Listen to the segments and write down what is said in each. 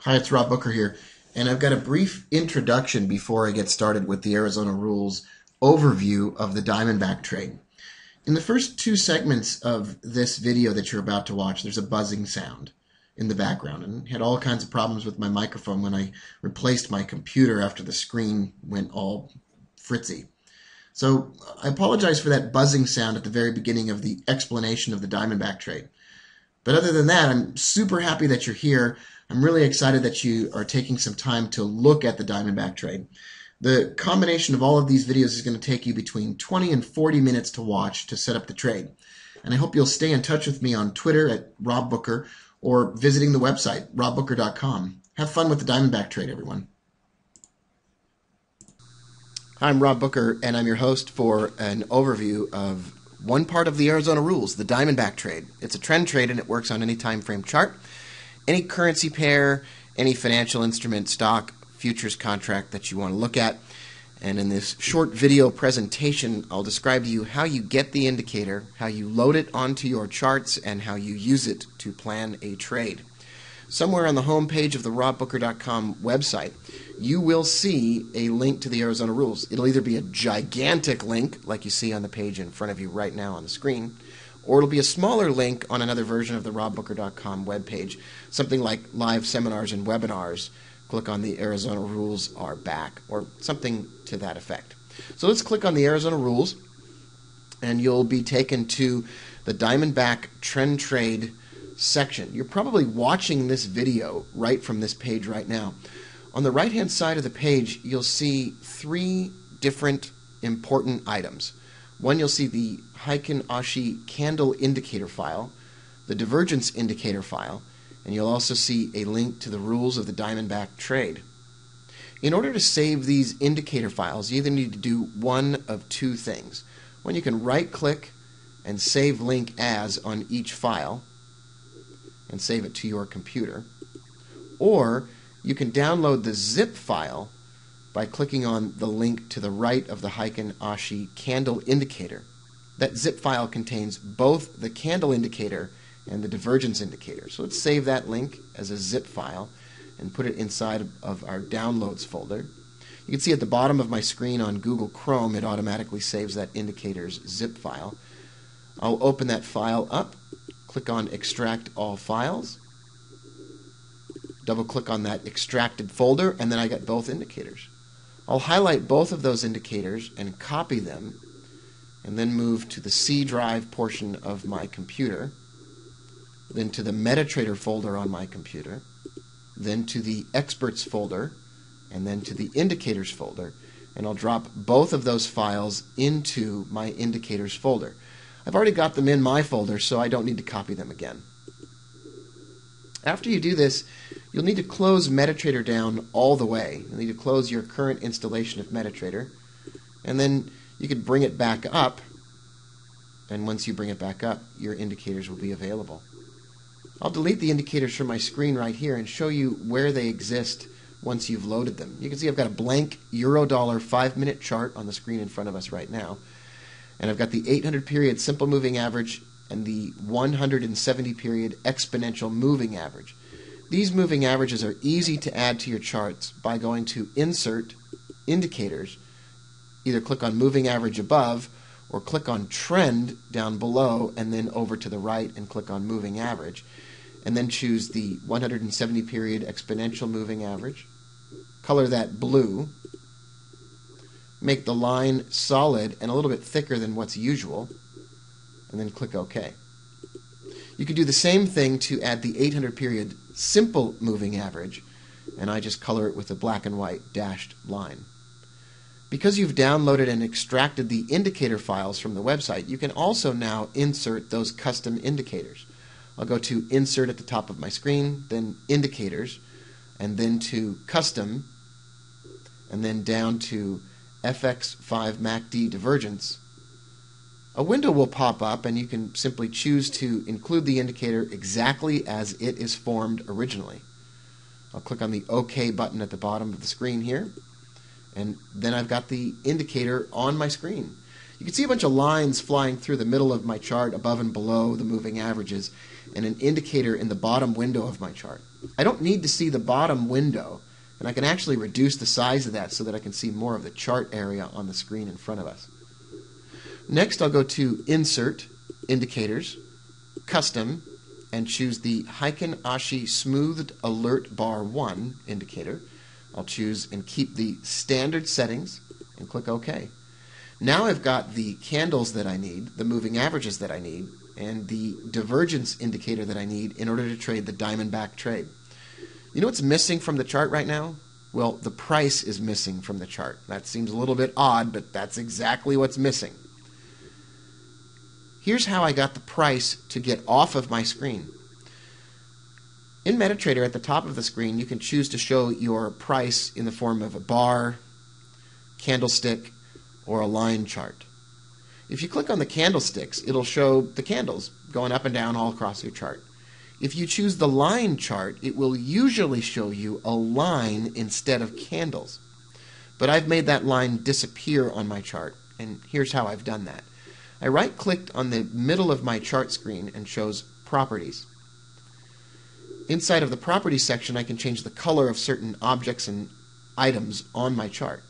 Hi, it's Rob Booker here, and I've got a brief introduction before I get started with the Arizona Rules overview of the Diamondback Trade. In the first two segments of this video that you're about to watch, there's a buzzing sound in the background, and had all kinds of problems with my microphone when I replaced my computer after the screen went all fritzy. So I apologize for that buzzing sound at the very beginning of the explanation of the Diamondback Trade. But other than that, I'm super happy that you're here. I'm really excited that you are taking some time to look at the Diamondback Trade. The combination of all of these videos is going to take you between 20 and 40 minutes to watch to set up the trade. And I hope you'll stay in touch with me on Twitter at Rob Booker or visiting the website, robbooker.com. Have fun with the Diamondback Trade, everyone. Hi, I'm Rob Booker, and I'm your host for an overview of one part of the Arizona Rules, the Diamondback Trade. It's a trend trade, and it works on any time frame chart, any currency pair, any financial instrument, stock, futures contract that you want to look at. And in this short video presentation, I'll describe to you how you get the indicator, how you load it onto your charts, and how you use it to plan a trade. Somewhere on the home page of the robbooker.com website, you will see a link to the Arizona Rules. It'll either be a gigantic link, like you see on the page in front of you right now on the screen, or it'll be a smaller link on another version of the robbooker.com webpage, something like live seminars and webinars. Click on the Arizona Rules are back, or something to that effect. So let's click on the Arizona Rules, and you'll be taken to the Diamondback Trend Trade section. You're probably watching this video right from this page right now. On the right-hand side of the page, you'll see three different important items. One, you'll see the Heikin Ashi candle indicator file, the divergence indicator file, and you'll also see a link to the rules of the Diamondback Trade. In order to save these indicator files, you either need to do one of two things. One, you can right-click and save link as on each file and save it to your computer, or you can download the zip file by clicking on the link to the right of the Heikin Ashi candle indicator. That zip file contains both the candle indicator and the divergence indicator. So let's save that link as a zip file and put it inside of our downloads folder. You can see at the bottom of my screen on Google Chrome, it automatically saves that indicator's zip file. I'll open that file up, click on Extract All Files, double click on that extracted folder, and then I get both indicators. I'll highlight both of those indicators and copy them, and then move to the C drive portion of my computer, then to the MetaTrader folder on my computer, then to the Experts folder, and then to the Indicators folder, and I'll drop both of those files into my Indicators folder. I've already got them in my folder, so I don't need to copy them again. After you do this, you'll need to close MetaTrader down all the way. You'll need to close your current installation of MetaTrader, and then you can bring it back up, and once you bring it back up, your indicators will be available. I'll delete the indicators from my screen right here and show you where they exist once you've loaded them. You can see I've got a blank euro-dollar 5-minute chart on the screen in front of us right now, and I've got the 800 period simple moving average and the 170 period exponential moving average. These moving averages are easy to add to your charts by going to Insert, Indicators, either click on Moving Average above or click on Trend down below and then over to the right and click on Moving Average, and then choose the 170 period exponential moving average, color that blue, make the line solid and a little bit thicker than what's usual, and then click OK. You can do the same thing to add the 800 period simple moving average, and I just color it with a black and white dashed line. Because you've downloaded and extracted the indicator files from the website, you can also now insert those custom indicators. I'll go to Insert at the top of my screen, then Indicators, and then to Custom, and then down to FX5 MACD Divergence. A window will pop up, and you can simply choose to include the indicator exactly as it is formed originally. I'll click on the OK button at the bottom of the screen here, and then I've got the indicator on my screen. You can see a bunch of lines flying through the middle of my chart, above and below the moving averages, and an indicator in the bottom window of my chart. I don't need to see the bottom window, and I can actually reduce the size of that so that I can see more of the chart area on the screen in front of us. Next, I'll go to Insert, Indicators, Custom, and choose the Heiken Ashi Smoothed Alert Bar 1 indicator. I'll choose and keep the standard settings and click OK. Now I've got the candles that I need, the moving averages that I need, and the divergence indicator that I need in order to trade the Diamondback trade. You know what's missing from the chart right now? Well, the price is missing from the chart. That seems a little bit odd, but that's exactly what's missing. Here's how I got the price to get off of my screen. In MetaTrader, at the top of the screen, you can choose to show your price in the form of a bar, candlestick, or a line chart. If you click on the candlesticks, it'll show the candles going up and down all across your chart. If you choose the line chart, it will usually show you a line instead of candles. But I've made that line disappear on my chart, and here's how I've done that. I right-clicked on the middle of my chart screen and chose Properties. Inside of the Properties section, I can change the color of certain objects and items on my chart.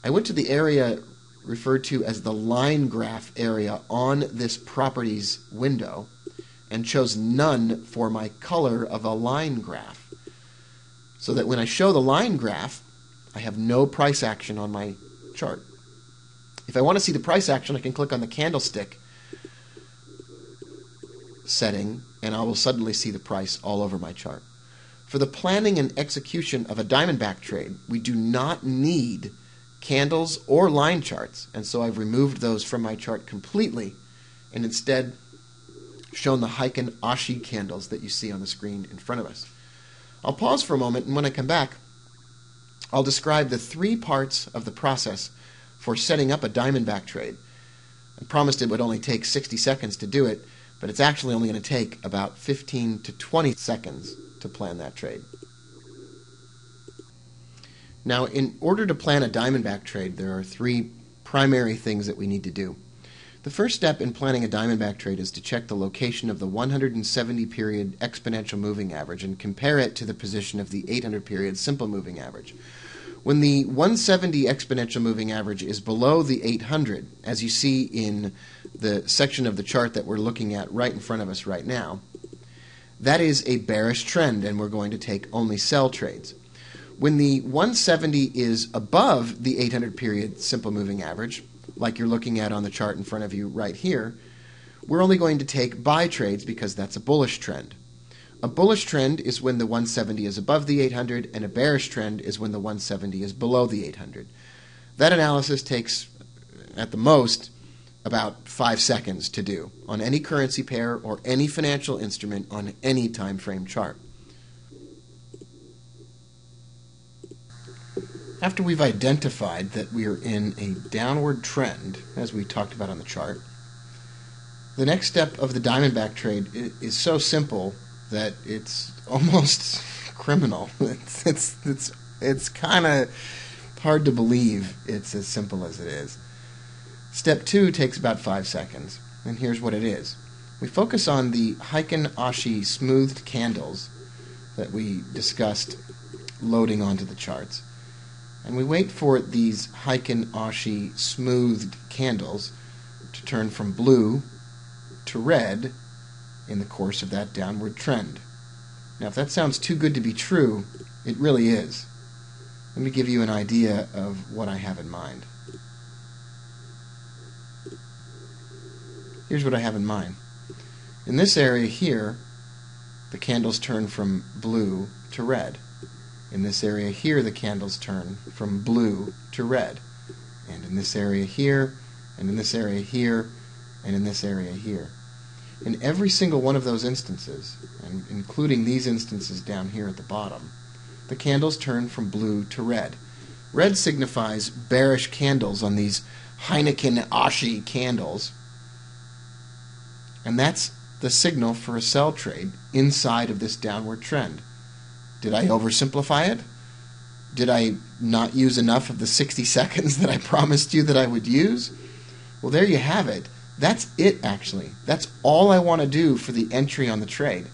I went to the area referred to as the line graph area on this Properties window and chose None for my color of a line graph, so that when I show the line graph, I have no price action on my chart. If I want to see the price action, I can click on the candlestick setting, and I will suddenly see the price all over my chart. For the planning and execution of a Diamondback trade, we do not need candles or line charts, and so I've removed those from my chart completely and instead shown the Heiken Ashi candles that you see on the screen in front of us. I'll pause for a moment, and when I come back, I'll describe the 3 parts of the process for setting up a Diamondback trade. I promised it would only take 60 seconds to do it, but it's actually only going to take about 15 to 20 seconds to plan that trade. Now, in order to plan a Diamondback trade, there are 3 primary things that we need to do. The first step in planning a Diamondback trade is to check the location of the 170 period exponential moving average and compare it to the position of the 800 period simple moving average. When the 170 exponential moving average is below the 800, as you see in the section of the chart that we're looking at right in front of us right now, that is a bearish trend, and we're going to take only sell trades. When the 170 is above the 800 period simple moving average, like you're looking at on the chart in front of you right here, we're only going to take buy trades because that's a bullish trend. A bullish trend is when the 170 is above the 800, and a bearish trend is when the 170 is below the 800. That analysis takes, at the most, about 5 seconds to do on any currency pair or any financial instrument on any time frame chart. After we've identified that we are in a downward trend, as we talked about on the chart, the next step of the Diamondback trade is so simple that it's almost criminal. It's kind of hard to believe it's as simple as it is. Step 2 takes about 5 seconds, and here's what it is. We focus on the Heiken Ashi smoothed candles that we discussed loading onto the charts, and we wait for these Heiken Ashi smoothed candles to turn from blue to red in the course of that downward trend. Now, if that sounds too good to be true, it really is. Let me give you an idea of what I have in mind. Here's what I have in mind. In this area here, the candles turn from blue to red. In this area here, the candles turn from blue to red. And in this area here, and in this area here, and in this area here. In every single one of those instances, and including these instances down here at the bottom, the candles turn from blue to red. Red signifies bearish candles on these Heiken Ashi candles, and that's the signal for a sell trade inside of this downward trend. Did I oversimplify it? Did I not use enough of the 60 seconds that I promised you that I would use? Well, there you have it. That's it, actually. That's all I want to do for the entry on the trade.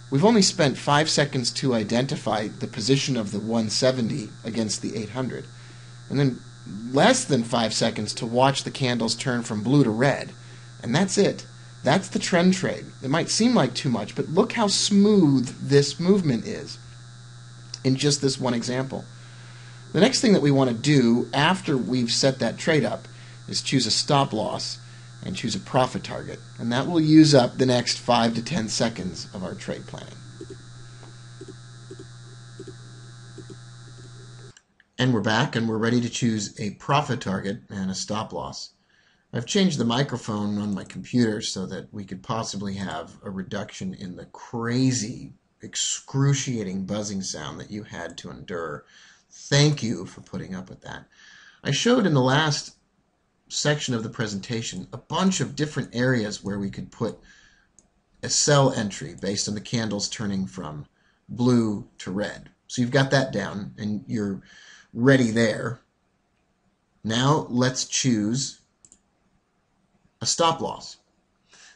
We've only spent 5 seconds to identify the position of the 170 against the 800, and then less than 5 seconds to watch the candles turn from blue to red. And that's it. That's the trend trade. It might seem like too much, but look how smooth this movement is in just this one example. The next thing that we want to do after we've set that trade up is choose a stop loss and choose a profit target. And that will use up the next 5 to 10 seconds of our trade planning. And we're back, and we're ready to choose a profit target and a stop loss. I've changed the microphone on my computer so that we could possibly have a reduction in the crazy, excruciating buzzing sound that you had to endure. Thank you for putting up with that. I showed in the last section of the presentation a bunch of different areas where we could put a sell entry based on the candles turning from blue to red. So you've got that down and you're ready there. Now let's choose a stop loss.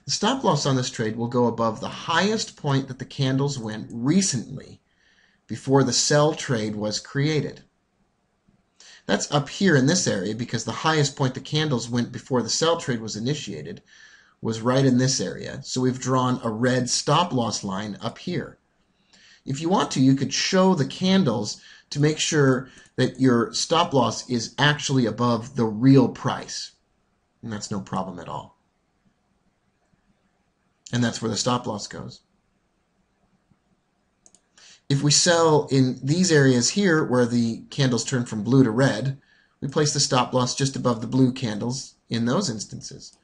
The stop loss on this trade will go above the highest point that the candles went recently before the sell trade was created. That's up here in this area because the highest point the candles went before the sell trade was initiated was right in this area. So we've drawn a red stop loss line up here. If you want to, you could show the candles to make sure that your stop loss is actually above the real price. And that's no problem at all. And that's where the stop loss goes. If we sell in these areas here where the candles turn from blue to red, we place the stop loss just above the blue candles in those instances.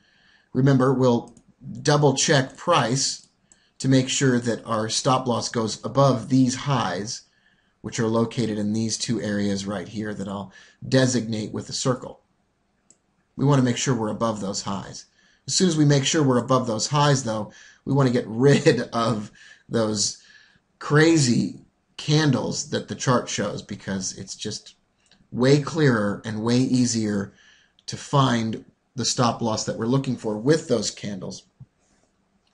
Remember, we'll double check price to make sure that our stop loss goes above these highs, which are located in these two areas right here that I'll designate with a circle. We want to make sure we're above those highs. As soon as we make sure we're above those highs, though, we want to get rid of those crazy candles that the chart shows because it's just way clearer and way easier to find the stop loss that we're looking for with those candles,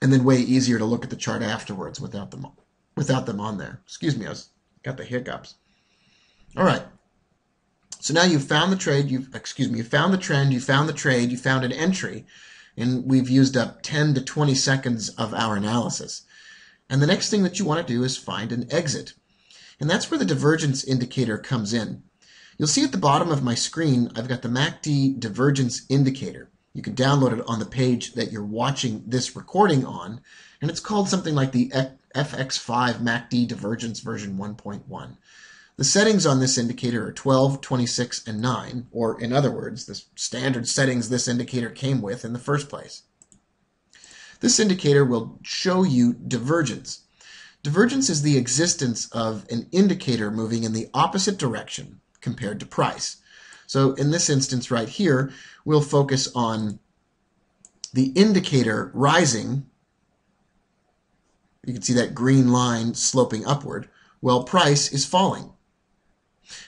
and then way easier to look at the chart afterwards without them on there. Excuse me, I got the hiccups. All right. So now you've found the trade, you found the trend, you found the trade, you found an entry, and we've used up 10 to 20 seconds of our analysis. And the next thing that you want to do is find an exit. And that's where the divergence indicator comes in. You'll see at the bottom of my screen, I've got the MACD divergence indicator. You can download it on the page that you're watching this recording on, and it's called something like the FX5 MACD divergence version 1.1. The settings on this indicator are 12, 26, and 9, or in other words, the standard settings this indicator came with in the first place. This indicator will show you divergence. Divergence is the existence of an indicator moving in the opposite direction compared to price. So in this instance right here, we'll focus on the indicator rising. You can see that green line sloping upward, while price is falling.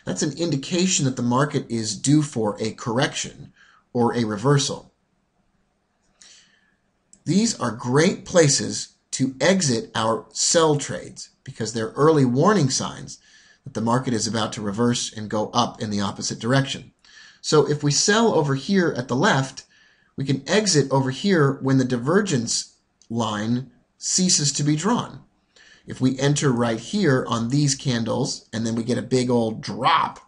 That's an indication that the market is due for a correction or a reversal. These are great places to exit our sell trades because they're early warning signs that the market is about to reverse and go up in the opposite direction. So if we sell over here at the left, we can exit over here when the divergence line ceases to be drawn. If we enter right here on these candles and then we get a big old drop,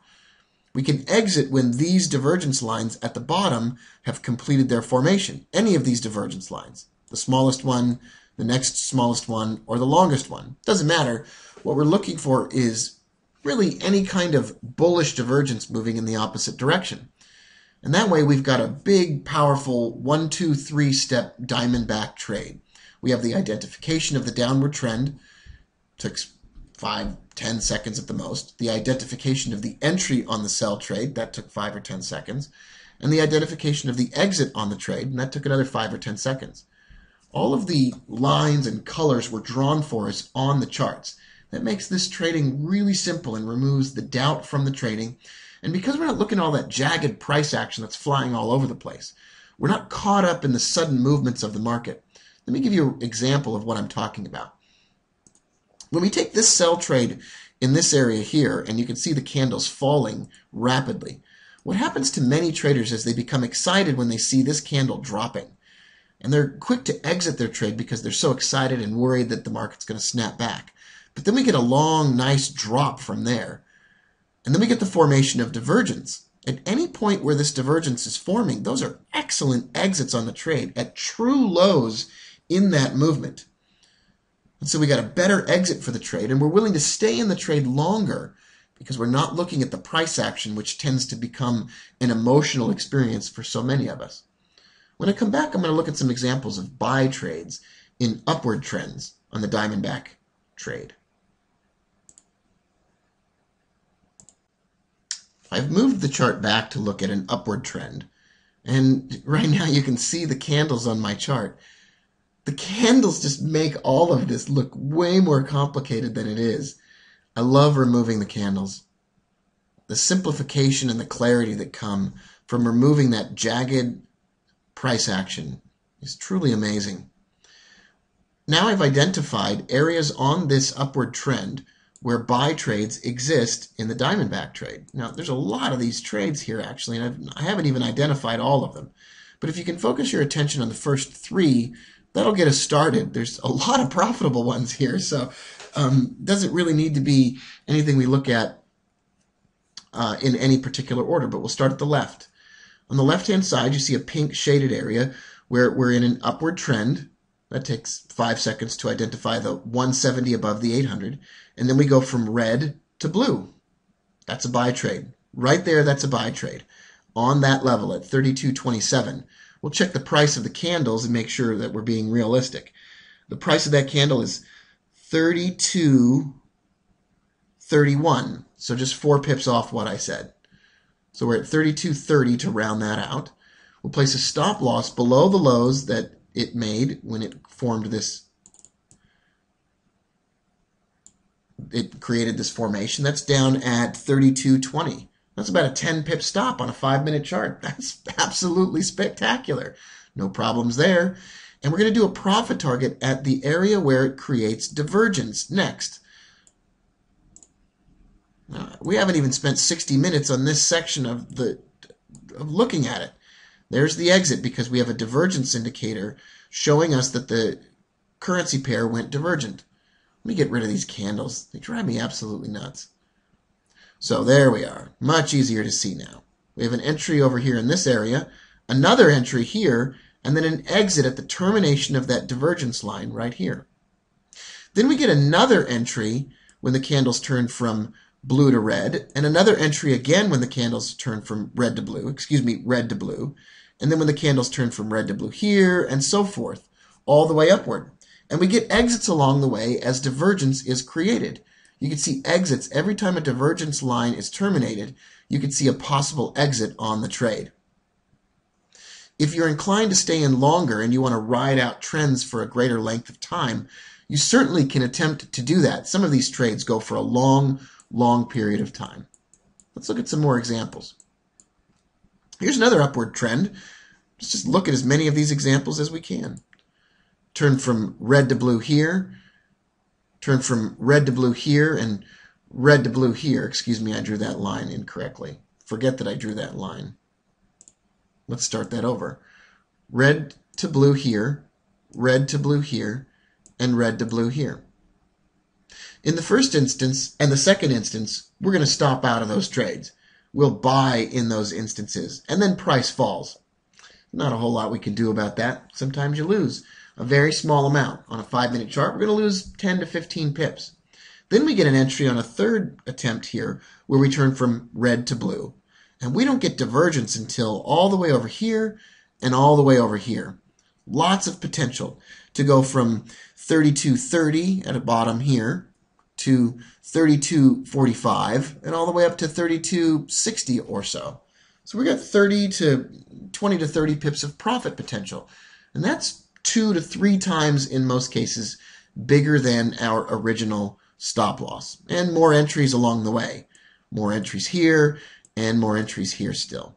we can exit when these divergence lines at the bottom have completed their formation. Any of these divergence lines, the smallest one, the next smallest one, or the longest one. Doesn't matter. What we're looking for is really any kind of bullish divergence moving in the opposite direction. And that way we've got a big, powerful 1, 2, 3 step Diamondback trade. We have the identification of the downward trend, took 5, 10 seconds at the most. The identification of the entry on the sell trade, that took 5 or 10 seconds. And the identification of the exit on the trade, and that took another 5 or 10 seconds. All of the lines and colors were drawn for us on the charts. That makes this trading really simple and removes the doubt from the trading. And because we're not looking at all that jagged price action that's flying all over the place, We're not caught up in the sudden movements of the market. Let me give you an example of what I'm talking about. When we take this sell trade in this area here, and you can see the candles falling rapidly, what happens to many traders is they become excited when they see this candle dropping. And they're quick to exit their trade because they're so excited and worried that the market's going to snap back. But then we get a long, nice drop from there. And then we get the formation of divergence. At any point where this divergence is forming, those are excellent exits on the trade at true lows in that movement. And so we got a better exit for the trade, and we're willing to stay in the trade longer because we're not looking at the price action, which tends to become an emotional experience for so many of us. When I come back, I'm going to look at some examples of buy trades in upward trends on the Diamondback trade. I've moved the chart back to look at an upward trend. And right now you can see the candles on my chart. The candles just make all of this look way more complicated than it is. I love removing the candles. The simplification and the clarity that come from removing that jagged price action is truly amazing. Now I've identified areas on this upward trend where buy trades exist in the Diamondback trade. Now, there's a lot of these trades here, actually, and I haven't even identified all of them. But if you can focus your attention on the first three, that'll get us started. There's a lot of profitable ones here, so doesn't really need to be anything we look at in any particular order, but we'll start at the left. On the left-hand side, you see a pink shaded area where we're in an upward trend. That takes 5 seconds to identify the 170 above the 800. And then we go from red to blue. That's a buy trade. Right there, that's a buy trade. On that level at 32.27. We'll check the price of the candles and make sure that we're being realistic. The price of that candle is 32.31. So just 4 pips off what I said. So we're at 32.30 to round that out. We'll place a stop loss below the lows that it made when it formed this, it created this formation. That's down at 32.20. That's about a 10 pip stop on a 5-minute chart. That's absolutely spectacular. No problems there. And we're going to do a profit target at the area where it creates divergence next. We haven't even spent 60 minutes on this section of looking at it. There's the exit because we have a divergence indicator showing us that the currency pair went divergent. Let me get rid of these candles. They drive me absolutely nuts. So there we are. Much easier to see now. We have an entry over here in this area, another entry here, and then an exit at the termination of that divergence line right here. Then we get another entry when the candles turn from blue to red, and another entry again when the candles turn from red to blue, red to blue, and then when the candles turn from red to blue here, and so forth, all the way upward. And we get exits along the way as divergence is created. You can see exits every time a divergence line is terminated. You can see a possible exit on the trade. If you're inclined to stay in longer and you want to ride out trends for a greater length of time, you certainly can attempt to do that. Some of these trades go for a long period of time. Let's look at some more examples. Here's another upward trend. Let's just look at as many of these examples as we can. Turn from red to blue here. Turn from red to blue here and red to blue here. Excuse me, I drew that line incorrectly. Forget that I drew that line. Let's start that over. Red to blue here, red to blue here, and red to blue here. In the first instance and the second instance, we're going to stop out of those trades. We'll buy in those instances, and then price falls. Not a whole lot we can do about that. Sometimes you lose a very small amount. On a 5-minute chart, we're going to lose 10 to 15 pips. Then we get an entry on a third attempt here where we turn from red to blue. And we don't get divergence until all the way over here and all the way over here. Lots of potential to go from 32.30 at a bottom here to 32.45 and all the way up to 32.60 or so. So we got 20 to 30 pips of profit potential. And that's 2 to 3 times in most cases bigger than our original stop loss. And more entries along the way. More entries here and more entries here still.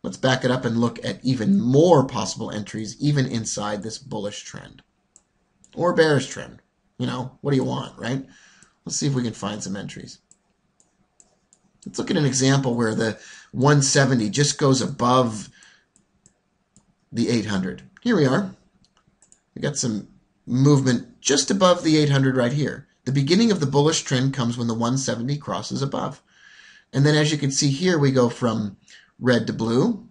Let's back it up and look at even more possible entries, even inside this bullish trend or bearish trend. You know, what do you want, right? Let's see if we can find some entries. Let's look at an example where the 170 just goes above the 800. Here we are. We got some movement just above the 800 right here. The beginning of the bullish trend comes when the 170 crosses above. And then as you can see here, we go from red to blue.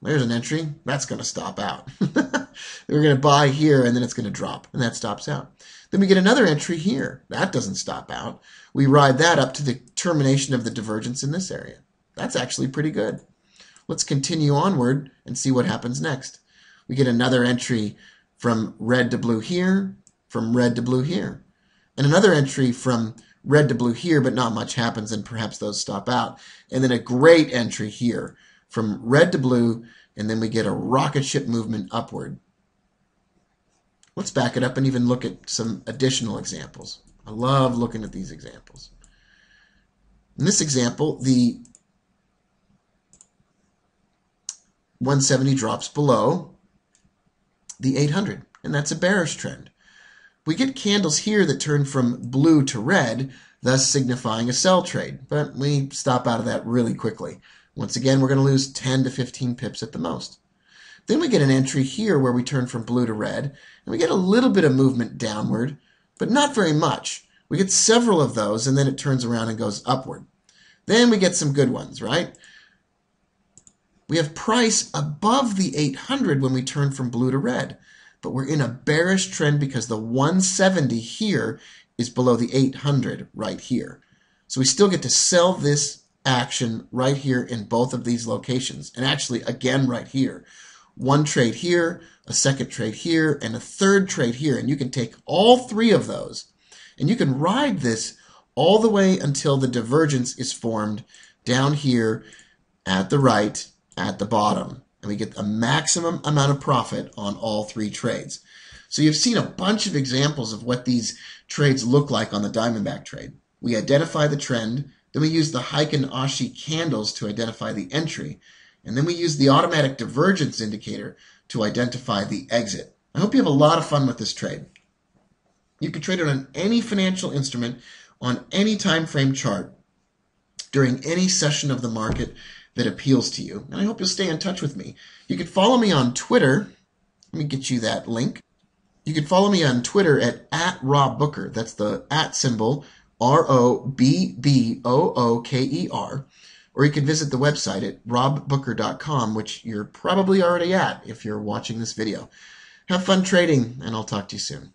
There's an entry. That's going to stop out. We're going to buy here, and then it's going to drop, and that stops out. Then we get another entry here. That doesn't stop out. We ride that up to the termination of the divergence in this area. That's actually pretty good. Let's continue onward and see what happens next. We get another entry from red to blue here, from red to blue here. And another entry from red to blue here, but not much happens, and perhaps those stop out. And then a great entry here from red to blue, and then we get a rocket ship movement upward. Let's back it up and even look at some additional examples. I love looking at these examples. In this example, the 170 drops below the 800, and that's a bearish trend. We get candles here that turn from blue to red, thus signifying a sell trade, but we stop out of that really quickly. Once again, we're going to lose 10 to 15 pips at the most. Then we get an entry here where we turn from blue to red, and we get a little bit of movement downward, but not very much. We get several of those, and then it turns around and goes upward. Then we get some good ones, right? We have price above the 800 when we turn from blue to red, but we're in a bearish trend because the 170 here is below the 800 right here. So we still get to sell this action right here in both of these locations, and actually again right here. One trade here, a second trade here, and a third trade here, and you can take all three of those and you can ride this all the way until the divergence is formed down here at the right at the bottom, and we get a maximum amount of profit on all three trades. So you've seen a bunch of examples of what these trades look like on the Diamondback trade. We identify the trend, then we use the Heiken Ashi candles to identify the entry, and then we use the automatic divergence indicator to identify the exit. I hope you have a lot of fun with this trade. You can trade it on any financial instrument, on any time frame chart, during any session of the market that appeals to you. And I hope you'll stay in touch with me. You can follow me on Twitter. Let me get you that link. You can follow me on Twitter at @RobBooker. That's the @ symbol, ROBBOOKER. Or you can visit the website at robbooker.com, which you're probably already at if you're watching this video. Have fun trading, and I'll talk to you soon.